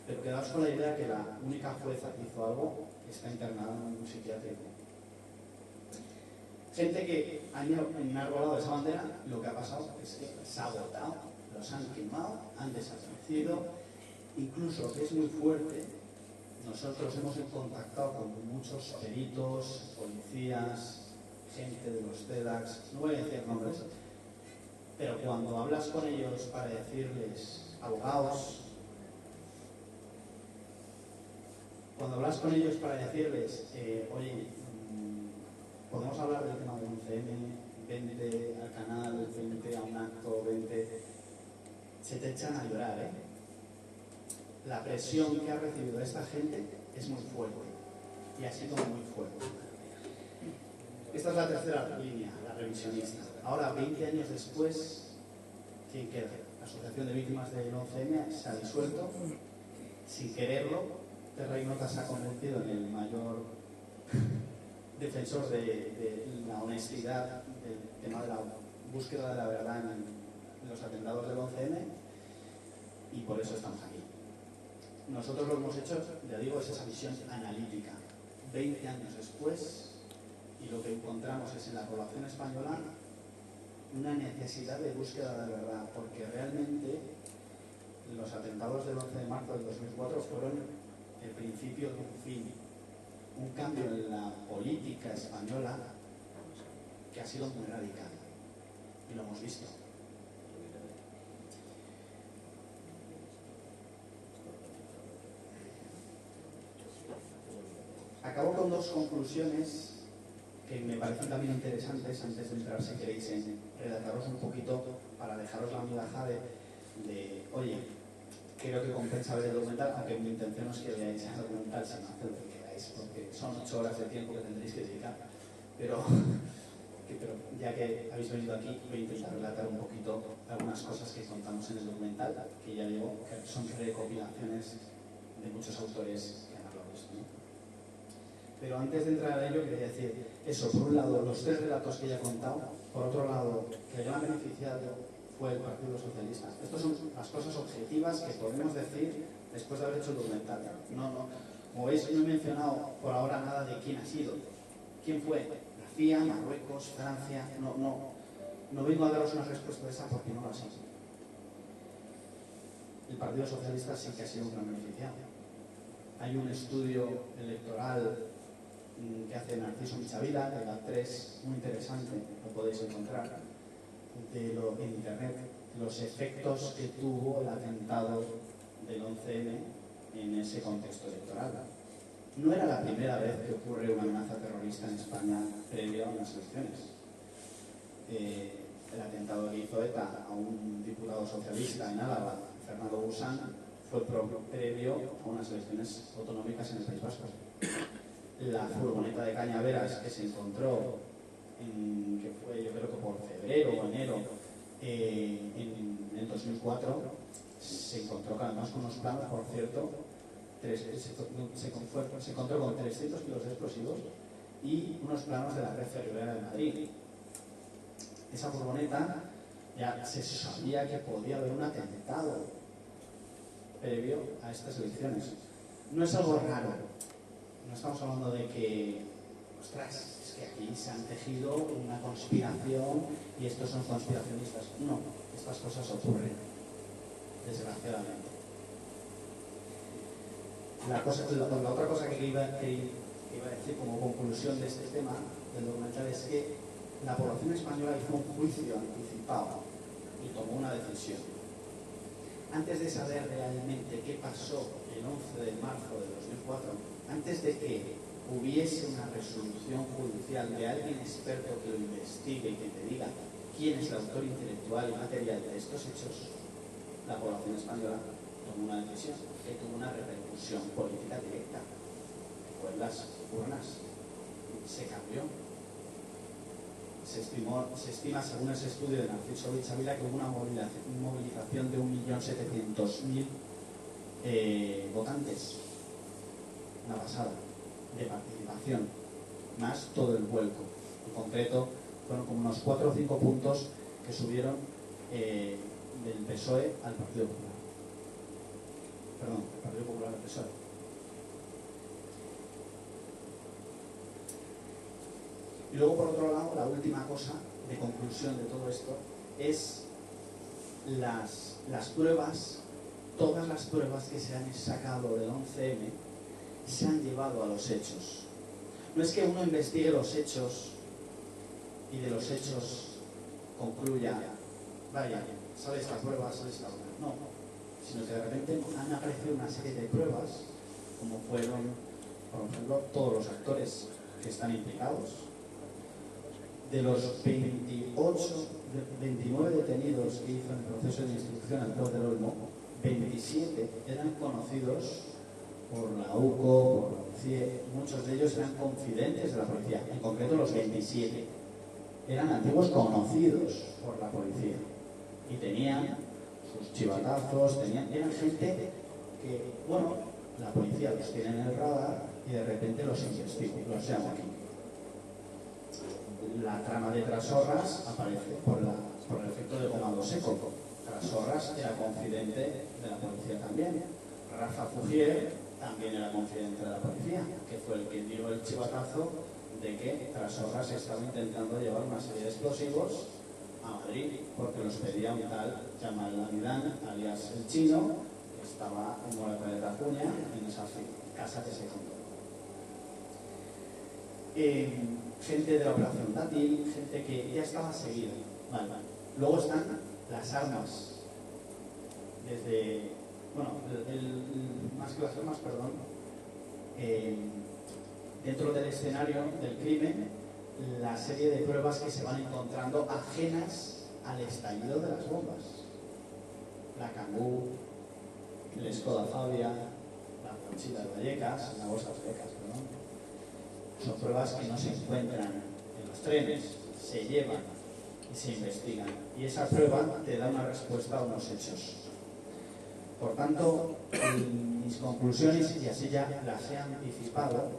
pero quedaos con la idea que la única jueza que hizo algo está internada en un psiquiátrico. Gente que han enarbolado esa bandera, lo que ha pasado es que se ha agotado, los han quemado, han desaparecido. Incluso, que es muy fuerte, nosotros hemos contactado con muchos peritos, policías, gente de los CEDAX, no voy a decir nombres, pero cuando hablas con ellos para decirles, abogados, cuando hablas con ellos para decirles, oye, podemos hablar del tema del 11M, vente al canal, vente a un acto, vente, se te echan a llorar, ¿eh? La presión que ha recibido esta gente es muy fuerte y ha sido muy fuerte. Esta es la tercera línea, la revisionista. Ahora, 20 años después, ¿quién queda? La Asociación de Víctimas del 11M se ha disuelto sin quererlo. Terra Nota se ha convertido en el mayor defensor de la honestidad, del tema de la búsqueda de la verdad en los atentados del 11M, y por eso estamos aquí. Nosotros lo que hemos hecho, ya digo, es esa visión analítica. 20 años después, y lo que encontramos es en la población española una necesidad de búsqueda de la verdad, porque realmente los atentados del 11 de marzo del 2004 fueron el principio de un fin, un cambio en la política española que ha sido muy radical, y lo hemos visto. Acabo con dos conclusiones que me parecen también interesantes antes de entrar, si queréis, en redactaros un poquito para dejaros la migaja de oye, creo que compensa ver el documental, aunque mi intención no es que veáis el documental, sino hacer lo que queráis, porque son 8 horas de tiempo que tendréis que dedicar. Pero ya que habéis venido aquí, voy a intentar relatar un poquito algunas cosas que contamos en el documental, que ya digo que son recopilaciones de muchos autores que han hablado de esto, ¿no? Pero antes de entrar a ello, quería decir eso. Por un lado, los 3 relatos que ya he contado. Por otro lado, que el gran beneficiado fue el Partido Socialista. Estas son las cosas objetivas que podemos decir después de haber hecho el documental. Como veis, no he mencionado por ahora nada de quién ha sido. ¿Quién fue? La CIA, Marruecos, Francia. No vengo a daros una respuesta de esa porque no la sé. El Partido Socialista sí que ha sido un gran beneficiado. Hay un estudio electoral que hace Narciso Michavila, de la 3, muy interesante, lo podéis encontrar en internet, los efectos que tuvo el atentado del 11M en ese contexto electoral. No era la primera vez que ocurre una amenaza terrorista en España previo a unas elecciones. El atentado que hizo ETA a un diputado socialista en Álava, Fernando Busán, fue previo a unas elecciones autonómicas en el País Vasco. La furgoneta de Cañaveras que se encontró, que fue yo creo que por febrero o enero en el 2004, se encontró además con unos planos, por cierto, se encontró con 300 kilos de explosivos y unos planos de la red ferroviaria de Madrid. Esa furgoneta ya se sabía que podía haber un atentado previo a estas elecciones. No es algo raro. No estamos hablando de que, ostras, es que aquí se han tejido una conspiración y estos son conspiracionistas. No, estas cosas ocurren, desgraciadamente. La otra cosa que iba a decir como conclusión de este tema del documental es que la población española hizo un juicio anticipado y tomó una decisión. Antes de saber realmente qué pasó el 11 de marzo de 2004, antes de que hubiese una resolución judicial de alguien experto que lo investigue y que te diga quién es el autor intelectual y material de estos hechos, la población española tomó una decisión que tuvo una repercusión política directa, que fue en las urnas. Se cambió. Se estima, según ese estudio de Narciso Michavila, que hubo una movilización de 1.700.000 votantes. Una pasada de participación, más todo el vuelco. En concreto, fueron como unos 4 o 5 puntos que subieron del PSOE al Partido Popular. Perdón, el Partido Popular profesor. Y luego, por otro lado, la última cosa de conclusión de todo esto es las pruebas. Todas las pruebas que se han sacado del 11M se han llevado a los hechos. No es que uno investigue los hechos y de los hechos concluya, vaya, sale esta prueba, sale esta otra. No, sino que de repente han aparecido una serie de pruebas, como fueron, por ejemplo, todos los actores que están implicados. De los 29 detenidos que hizo en el proceso de instrucción al juez del Olmo, 27 eran conocidos por la UCO, por la policía. Muchos de ellos eran confidentes de la policía, en concreto los 27 eran antiguos conocidos por la policía y tenían sus chivatazos, eran gente que, bueno, la policía los tiene en el radar y de repente los investiga, los llama aquí. La trama de Trasorras aparece por el efecto de comando seco. Trasorras era confidente de la policía también. Rafa Fugier también era confidente de la policía, que fue el que dio el chivatazo de que Trasorras estaba intentando llevar una serie de explosivos a Madrid, porque los pedía un tal Jamal Amidán, alias el Chino, que estaba en Morata de Tajuña, en esa casa que se contó. Gente de la Operación Dátil, gente que ya estaba seguida. Vale. Luego están las armas. Desde, bueno, más que las armas, perdón, dentro del escenario del crimen, la serie de pruebas que se van encontrando ajenas al estallido de las bombas. La Kangoo, el Skoda Fabia, la mochila de Vallecas, la bolsa de Vallecas, perdón. Son pruebas que no se encuentran en los trenes, se llevan y se investigan. Y esa prueba te da una respuesta a unos hechos. Por tanto, mis conclusiones, y así ya las he anticipado,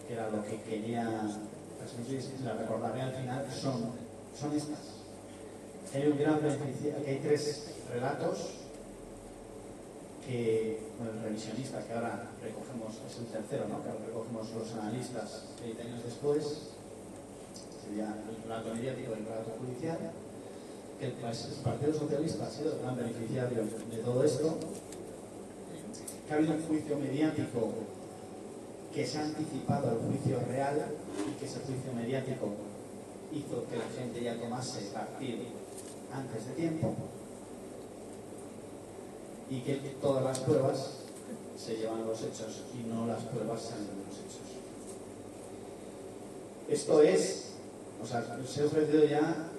que era lo que quería transmitir, las recordaré al final, son estas. Hay un gran beneficio, aquí hay 3 relatos que, bueno, el revisionista que ahora recogemos, es el tercero, ¿no? Que ahora recogemos los analistas 20 años después, sería el relato mediático y el relato judicial, que el Partido Socialista ha sido el gran beneficiario de todo esto, que ha habido un juicio mediático que se ha anticipado al juicio real y que ese juicio mediático hizo que la gente ya tomase partido antes de tiempo, y que todas las pruebas se llevan a los hechos y no las pruebas salen de los hechos. Esto es, o sea, se ha ofrecido ya,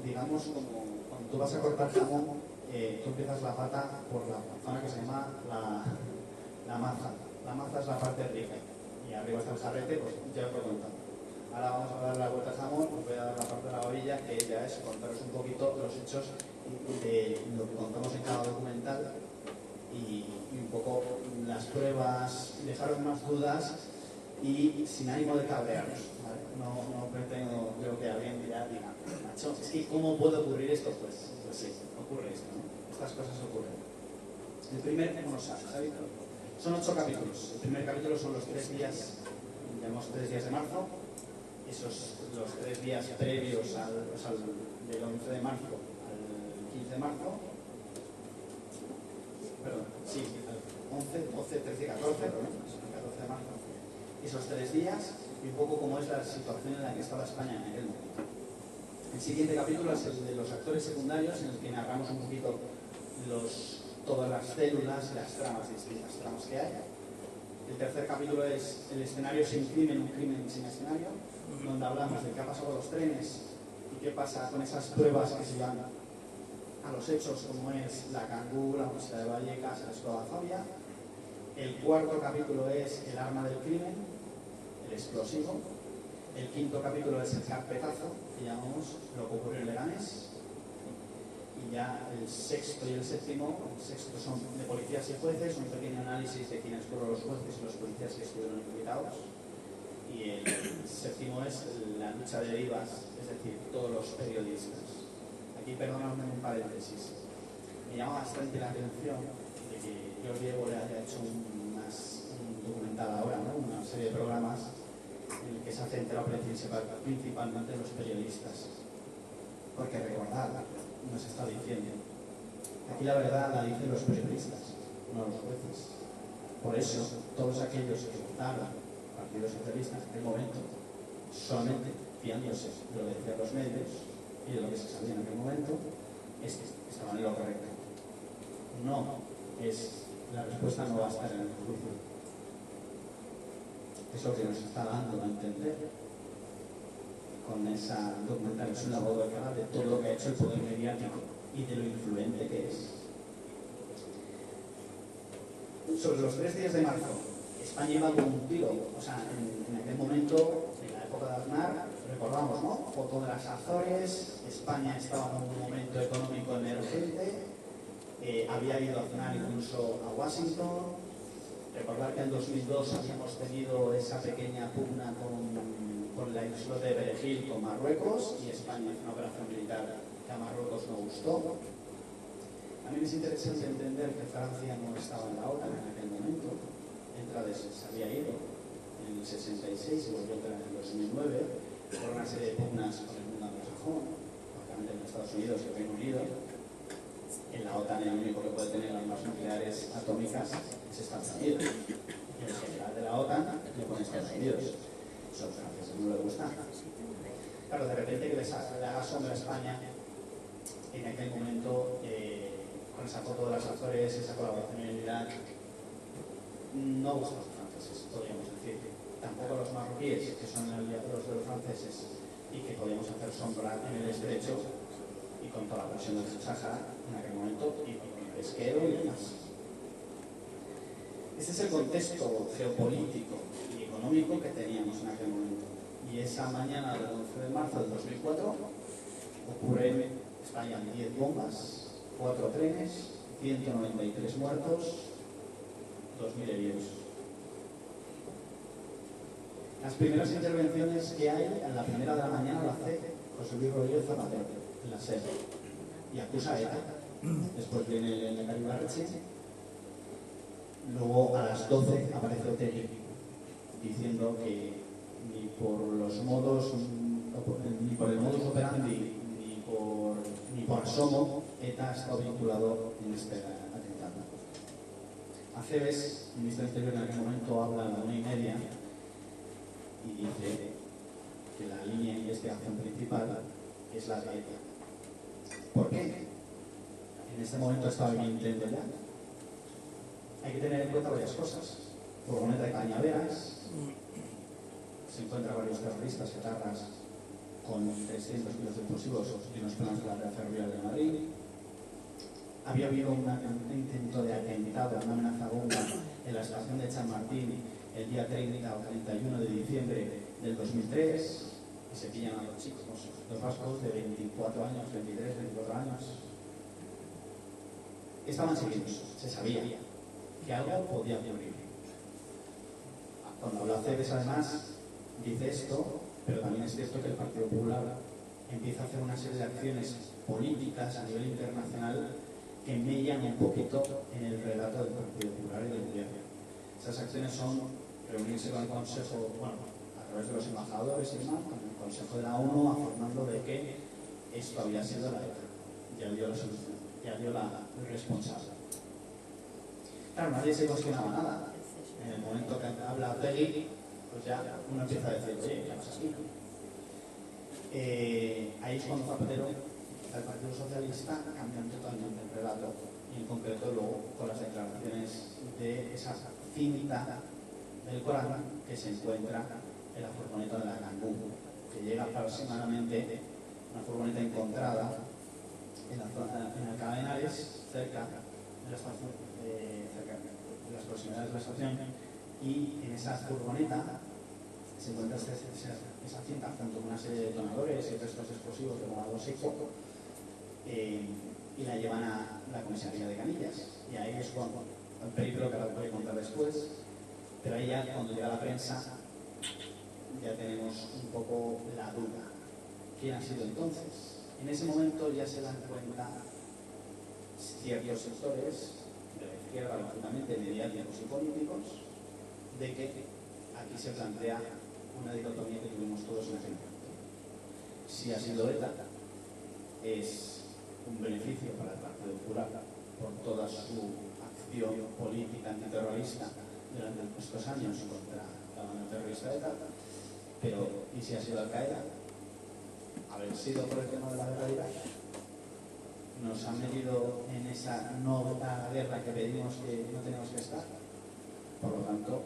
digamos, como cuando tú vas a cortar jamón, tú empiezas la pata por la zona que se llama la maza. La maza es la parte rica y arriba está el jarrete, pues ya os lo he contado. Ahora vamos a dar la vuelta al jamón, os voy a dar la parte de la orilla, que ya es contaros un poquito los hechos de lo que contamos en cada documental y un poco las pruebas, dejaros más dudas y sin ánimo de cabrearos, ¿vale? No pretendo, creo que alguien diga, macho, es que ¿cómo puede ocurrir esto? Pues sí, ocurre esto, ¿no? Estas cosas ocurren. El primer, ¿cómo nos ¿sabéis? Son 8 capítulos. El primer capítulo son los 3 días, llamamos 3 días de marzo, los 3 días previos del 11 de marzo 15 de marzo, perdón, sí, 11, 12, 13, 14, perdón, 14 de marzo, esos 3 días y un poco cómo es la situación en la que estaba España en aquel momento. El siguiente capítulo es el de los actores secundarios, en el que narramos un poquito todas las células y las tramas, distintas tramas que hay. El tercer capítulo es el escenario sin crimen, un crimen sin escenario, donde hablamos de qué ha pasado con los trenes y qué pasa con esas pruebas que se llaman a los hechos, como es la Kangoo, la mochila de Vallecas, la Skoda Fabia. El cuarto capítulo es el arma del crimen, el explosivo. El quinto capítulo es el carpetazo, que llamamos lo que ocurrió en Leganés. Y ya el sexto y el séptimo, el sexto son de policías y jueces, un pequeño análisis de quiénes fueron los jueces y los policías que estuvieron implicados. Y el séptimo es la lucha de derivas, es decir, todos los periodistas. Aquí, perdonadme un paréntesis, me llama bastante la atención de que Jordi Évole haya hecho un documental ahora, ¿no? Una serie de programas en el que se ha centrado principalmente en los periodistas. Porque recordad, nos está diciendo, aquí la verdad la dicen los periodistas, no los jueces. Por eso, todos aquellos que votaron Partido Socialista en aquel momento, solamente fiándose de lo que decían los medios y de lo que se sabía en aquel momento, estaban en lo correcto. No, la respuesta no va a estar en el juicio. Es lo que nos está dando a entender con esa documental. Es una boda de todo lo que ha hecho el poder mediático y de lo influente que es. Sobre los 3 días de marzo, España iba con un tiro. O sea, en aquel momento, en la época de Aznar, recordamos, ¿no? Foto de las Azores, España estaba en un momento económico emergente, había ido Aznar incluso a Washington. Recordar que en 2002 habíamos tenido esa pequeña pugna con la isla de Perejil con Marruecos, y España hizo una operación militar que a Marruecos no gustó. A mí me es interesante entender que Francia no estaba en la OTAN en aquel momento. Se había ido en el 66 y volvió en el 2009 por una serie de pugnas con el mundo anglosajón, básicamente en Estados Unidos y el Reino Unido. En la OTAN el único que puede tener armas nucleares atómicas es Estados Unidos. Y el general de la OTAN le pone Estados Unidos. Eso a los franceses no les gusta. Claro, de repente que le haga sombra a España en aquel momento, con esa foto de las Azores, esa colaboración en Irak, no gusta a los franceses, podríamos decir. Tampoco a los marroquíes, que son aliados de los franceses y que podíamos hacer sombra en el estrecho y con toda la presión del Sáhara en aquel momento, y con el pesquero y demás. Este es el contexto geopolítico y económico que teníamos en aquel momento. Y esa mañana del 11 de marzo del 2004 ocurren, estallan 10 bombas, 4 trenes, 193 muertos, 2.000 heridos. Las primeras intervenciones que hay, en la primera de la mañana la hace José Luis Rodríguez Zapatero, en la SER, y acusa a ETA. Después viene el Lehendakari Ibarretxe. Luego a las 12 aparece Otegi diciendo que ni por los modos, ni por el modus operandi, ni por asomo, ETA ha estado vinculado en este atentado. Aceves, ministro del Interior, en aquel momento habla a la 1:30 y dice que la línea de investigación principal es la de ETA. ¿Por qué? En este momento estaba el Nintendo ya. Hay que tener en cuenta varias cosas. Furgoneta de Cañaveras, se encuentran varios terroristas etarras con 300 kilos de explosivos y unos planos de la red ferroviaria de Madrid. Había habido un intento de atentado, una amenaza bomba en la estación de Chamartín el día 30 o 31 de diciembre del 2003, y se pillan a los chicos, los vascos de 24 años, 23, 24 años. Estaban seguidos, se sabía que algo podía ocurrir. Cuando habla Aceves, además, dice esto, pero también es cierto que el Partido Popular empieza a hacer una serie de acciones políticas a nivel internacional que mellan un poquito en el relato del Partido Popular y del gobierno. Esas acciones son reunirse con el Consejo, a través de los embajadores y demás, con el Consejo de la ONU, afirmando de que esto había sido la ETA, ya dio la solución, ya dio la responsable. Claro, nadie se cuestionaba nada. En el momento que habla Otegi, pues ya uno empieza a decir, oye, ¿qué pasa aquí? Ahí es cuando Zapatero, el Partido Socialista, cambian totalmente el relato, y en concreto luego con las declaraciones de esa cinta del Corán que se encuentra en la furgoneta de la Cangú, que llega aproximadamente, una furgoneta encontrada en la zona, en Alcalá de Henares, cerca de la estación, cerca de las proximidades de la estación, y en esa furgoneta se encuentra esa cinta junto con una serie de detonadores y restos explosivos de grado seco, y la llevan a la comisaría de Canillas. Y ahí es cuando, el peligro que la voy a contar después, pero ahí ya cuando llega la prensa ya tenemos un poco la duda. ¿Quién ha sido entonces? En ese momento ya se dan cuenta ciertos sectores de la izquierda, lógicamente mediáticos y políticos, de que aquí se plantea una dicotomía que tuvimos todos en aquel momento. Si ha sido ETA, es un beneficio para el Partido Popular por toda su acción política antiterrorista durante estos años contra la banda terrorista ETA, pero ¿y si ha sido Al-Qaeda? Haber sido por el tema de la guerra de Irak, nos han metido en esa nueva guerra que pedimos que no tenemos que estar. Por lo tanto,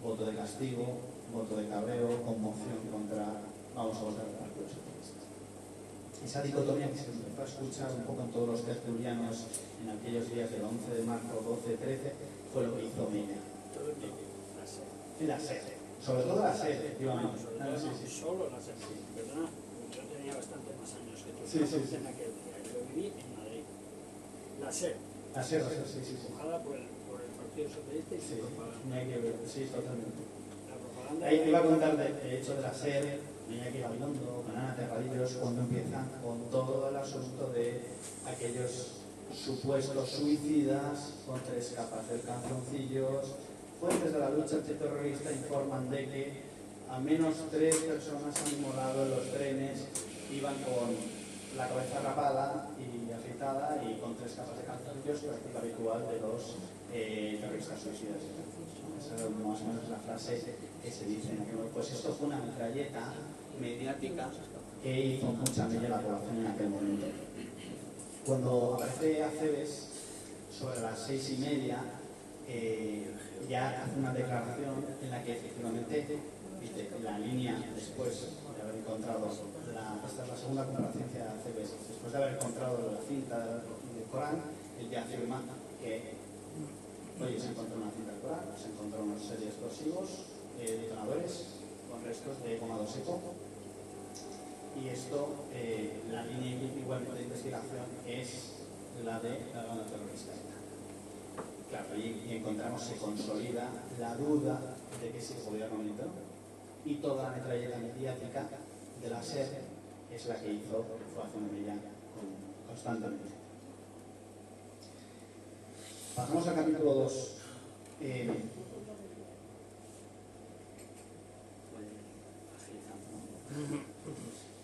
voto de castigo, voto de cabreo, conmoción contra vamos a votar al Partido Socialista. Esa dicotomía que se empezó a escuchar un poco en todos los tertulianos en aquellos días del 11 de marzo, 12, 13, fue lo que hizo Mella. En la sede. Sobre todo la sede, efectivamente. Solo la sede, ¿verdad? Yo tenía bastante más años que tú. Sí. En aquel día. Yo viví en Madrid. La sede. La sede, sí. Empujada por el Partido Socialista y su propaganda. Sí, totalmente. La propaganda. Ahí iba a contar del hecho de la sede, Iñaki Gabilondo, con Ana Terradillos, cuando empiezan con todo el asunto de aquellos supuestos suicidas con 3 capas de calzoncillos. Fuentes de la lucha antiterrorista informan de que al menos 3 personas han inmolado en los trenes, iban con la cabeza rapada y afeitada y con 3 capas de calzoncillos, práctica habitual de los terroristas suicidas. Esa es más o menos la frase que se dice. Pues esto fue una metralleta mediática que hizo mucha mella la población en aquel momento. Cuando aparece Acebes sobre las 6:30, ya hace una declaración en la que efectivamente dice la línea después de haber encontrado esta es la segunda comparecencia de Acebes, después de haber encontrado la cinta del Corán, él ya afirma que oye, se encontró una cinta del Corán, se encontró una serie de explosivos, detonadores con restos de goma seco. Y esto, la línea igualmente de investigación es la de la banda terrorista. Claro, y encontramos, se consolida la duda de que es el gobierno militar y toda la metralleta mediática de la SER es la que hizo Fuerza Mella constantemente. Pasamos al capítulo 2.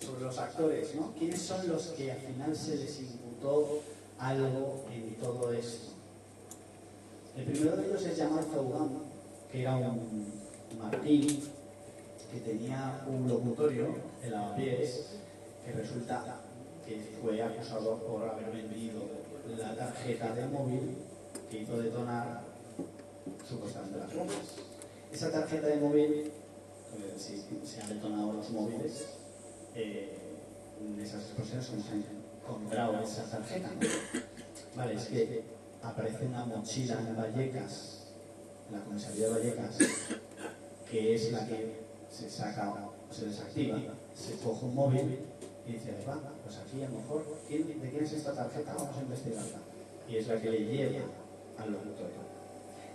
Sobre los actores, ¿no? ¿Quiénes son los que al final se les imputó algo en todo esto? El primero de ellos es Jamal Zaugam, que era un marroquí que tenía un locutorio en Lavapiés, que resulta que fue acusado por haber vendido la tarjeta de móvil que hizo detonar supuestamente las bombas. Esa tarjeta de móvil, si se han detonado los móviles, en esas explosiones, como se han encontrado esa tarjeta, ¿no? Vale, es que aparece una mochila en Vallecas, en la comisaría de Vallecas, que es la que se saca o se desactiva, se coge un móvil y dice, va, pues aquí a lo mejor, ¿de quién es esta tarjeta? Vamos a investigarla. Y es la que le lleva al locutorio.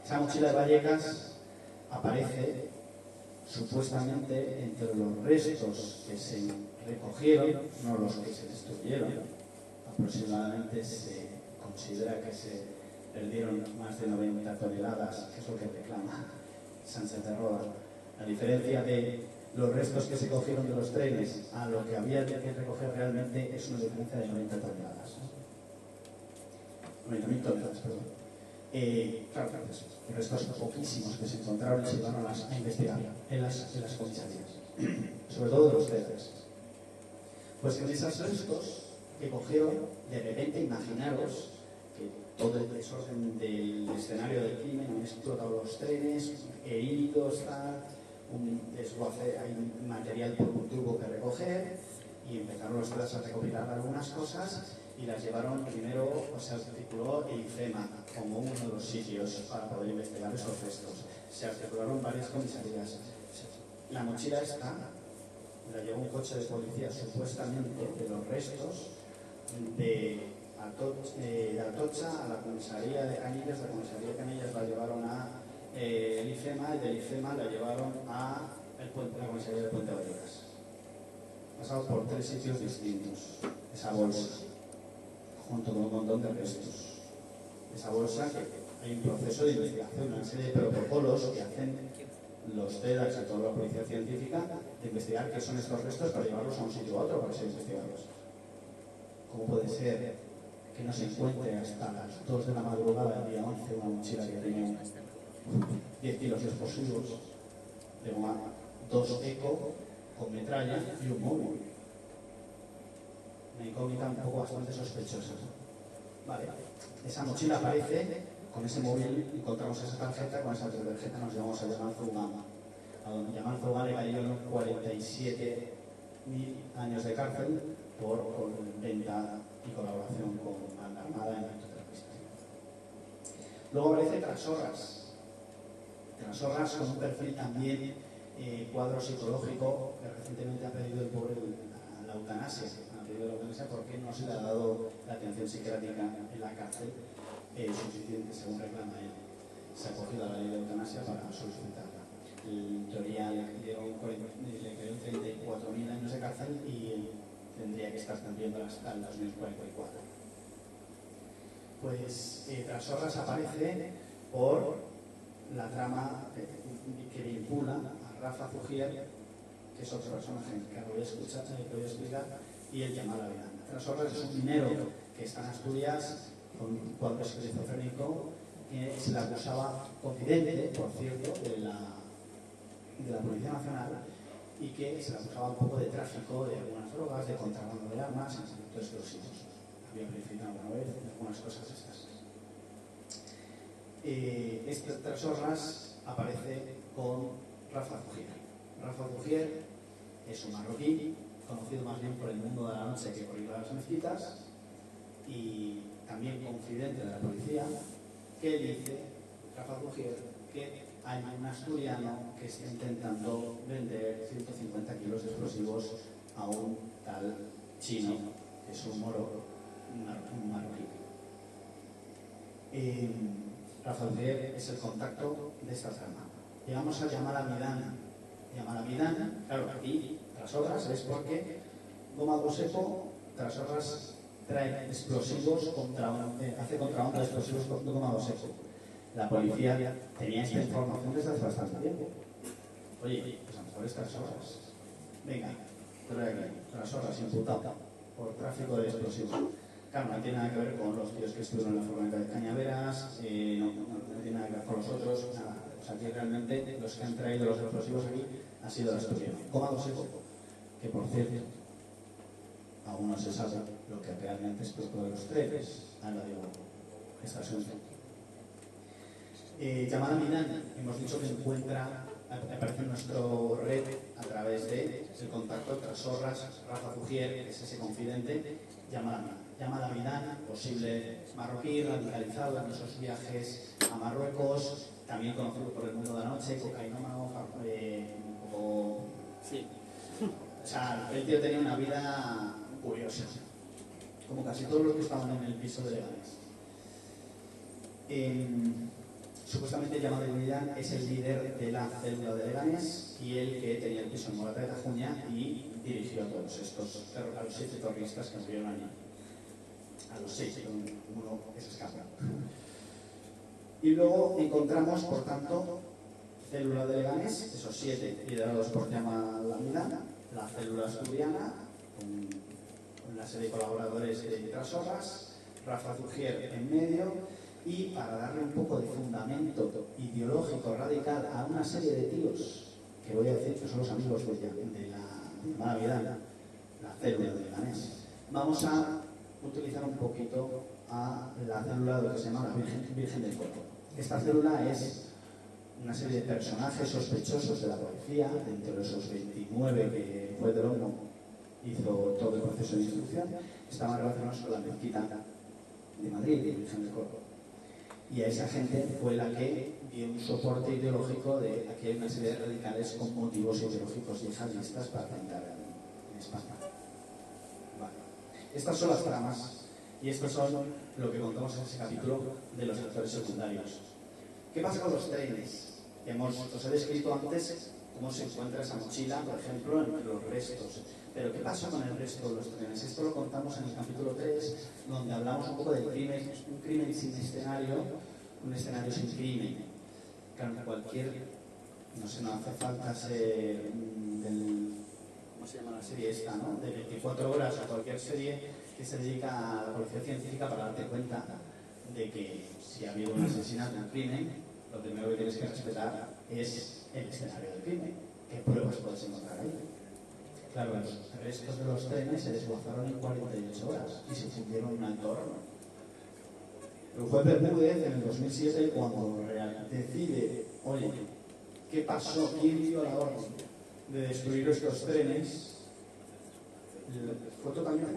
Esa mochila de Vallecas aparece supuestamente entre los restos que se recogieron, no los que se destruyeron. Aproximadamente se considera que se perdieron más de 90 toneladas, que es lo que reclama Sánchez de Roda. A diferencia de los restos que se cogieron de los trenes a lo que había que recoger realmente es una diferencia de 90 toneladas. 90.000 toneladas, perdón. Claro, restos poquísimos que se encontraron y se llevaron a investigar en las comisarías, sobre todo de los trenes. Pues en esos restos que cogieron, de repente, imaginaros que todo el desorden del escenario del crimen, han explotado los trenes, heridos, un desguace, hay material por un tubo que recoger, y empezaron los tres a recopilar algunas cosas y las llevaron primero, o sea, se articuló el IFEMA como uno de los sitios para poder investigar esos restos. Se articularon varias comisarías. La mochila esta la llevó un coche de policía supuestamente de los restos de Atocha a la comisaría de Canillas. La comisaría de Canillas la llevaron a el IFEMA y del IFEMA la llevaron a la comisaría de Puente Vallecas. Pasado por 3 sitios distintos. Esa bolsa, junto con un montón de restos. Esa bolsa que hay un proceso de investigación, una serie de protocolos que hacen los TEDx y toda la policía científica de investigar qué son estos restos para llevarlos a un sitio u otro para ser investigados. ¿Cómo puede ser que no se encuentre hasta las 2 de la madrugada del día 11 una mochila que tenía 10 kilos de explosivos, de goma 2 eco con metralla y un móvil? Una incógnita un poco bastante sospechosa. Vale, esa mochila aparece, con ese móvil encontramos esa tarjeta, con esa tarjeta nos llevamos a Yamal Zougama. A don Yamal Zougama le cayeron 47.000 años de cárcel por venta y colaboración con la Armada en narcoterroristas. Luego aparece Trasorras. Trasorras con un perfil también cuadro psicológico que recientemente ha pedido el pobre la eutanasia. Ha pedido la eutanasia porque no se le ha dado la atención psiquiátrica en la cárcel suficiente, según reclama él. Se ha cogido a la ley de eutanasia para solicitarla. En teoría le quedó 34.000 años de cárcel y tendría que estar cumpliendo hasta el 2044. Pues Trasorras aparece por la trama que vincula a Rafa Zugier, que es otro personaje que voy a explicar, y el Yamal Abidán. Trasorras es un minero que está en Asturias con un cuadro esquizofrénico que se le acusaba, confidente, por cierto, de la Policía Nacional, y que se le acusaba un poco de tráfico de algunas drogas, de contrabando de armas, en explosivos. Había verificado alguna vez algunas cosas estas. Este Trasorras aparece con Rafa Zugier. Rafa Zugier es un marroquí, conocido más bien por el mundo de la noche que por ir a las mezquitas, y también confidente de la policía, que dice, Rafa Zugier, que hay un asturiano que está intentando vender 150 kilos de explosivos a un tal chino, que es un moro, un marroquí. Rafa Zugier es el contacto de esta trama. Llegamos a Yamal Abidán. Yamal Abidán, claro, aquí Trasorras es porque goma seco, Trasorras trae explosivos hace contrabando de explosivos con goma seco. La policía tenía esta información desde hace bastante tiempo. Oye, pues a lo mejor es Trasorras. Venga, trae aquí, Trasorras imputado por tráfico de explosivos. Claro, no tiene nada que ver con los tíos que estuvieron en la furgoneta de Cañaveras, no tiene nada que ver con los otros, nada. O sea, aquí realmente los que han traído los explosivos aquí han sido el asturiano. Cómado seco, que por cierto, aún no se sabe lo que realmente explotó de los trenes. Ahora digo, esta asunto. Yamal Abidán, hemos dicho que aparece en nuestro red a través de el contacto Trasorras, Rafa Zugier, que es ese confidente, Yamal Abidán, posible marroquí, radicalizado en esos viajes a Marruecos, también conocido por el mundo de la noche, cocainómano, sí. O sea, el tío tenía una vida curiosa, como casi todos los que estaban en el piso de Leganés. Supuestamente Yamal Abidán es el líder de la célula de Leganés y el que tenía el piso en Morata de Tajuña y dirigió a todos estos, a los 7 terroristas que murieron allí. A los 6, uno que se escapa. Y luego encontramos, por tanto, célula de Leganés, esos 7 liderados por Yamal Abidán, la célula asturiana, con una serie de colaboradores de Trasorras, Rafa Zugier en medio, y para darle un poco de fundamento ideológico radical a una serie de tíos, que voy a decir que son los amigos de la Abidán, la célula de Leganés, vamos a utilizar un poquito a la célula de lo que se llama la Virgen del Cuerpo. Esta célula es una serie de personajes sospechosos de la policía, de entre esos 29 que fue del Olmo, hizo todo el proceso de instrucción, estaban relacionados con la mezquita de Madrid, de Virgen del Cuerpo. Y a esa gente fue la que dio un soporte ideológico de aquí hay una serie de radicales con motivos ideológicos yihadistas para atentar en España. Vale. Estas son las tramas y estos son lo que contamos en ese capítulo de los actores secundarios. ¿Qué pasa con los trenes? Os he descrito antes cómo se encuentra esa mochila, por ejemplo, entre los restos. Pero ¿qué pasa con el resto de los trenes? Esto lo contamos en el capítulo 3, donde hablamos un poco del crimen, un crimen sin escenario, un escenario sin crimen. Claro, cualquier, no sé, no hace falta ser ¿cómo se llama la serie esta, no? De 24 horas o cualquier serie que se dedica a la policía científica para darte cuenta de que si ha habido un asesinato, un crimen, lo primero que tienes que respetar es el escenario del crimen. ¿Qué pruebas puedes encontrar ahí? Claro, los restos de los trenes se desguazaron en 48 horas y se fundieron en un alto horno. El juez Bermúdez, en el 2007, cuando decide, oye, ¿qué pasó? ¿Quién dio la orden de destruir estos trenes? Fue totalmente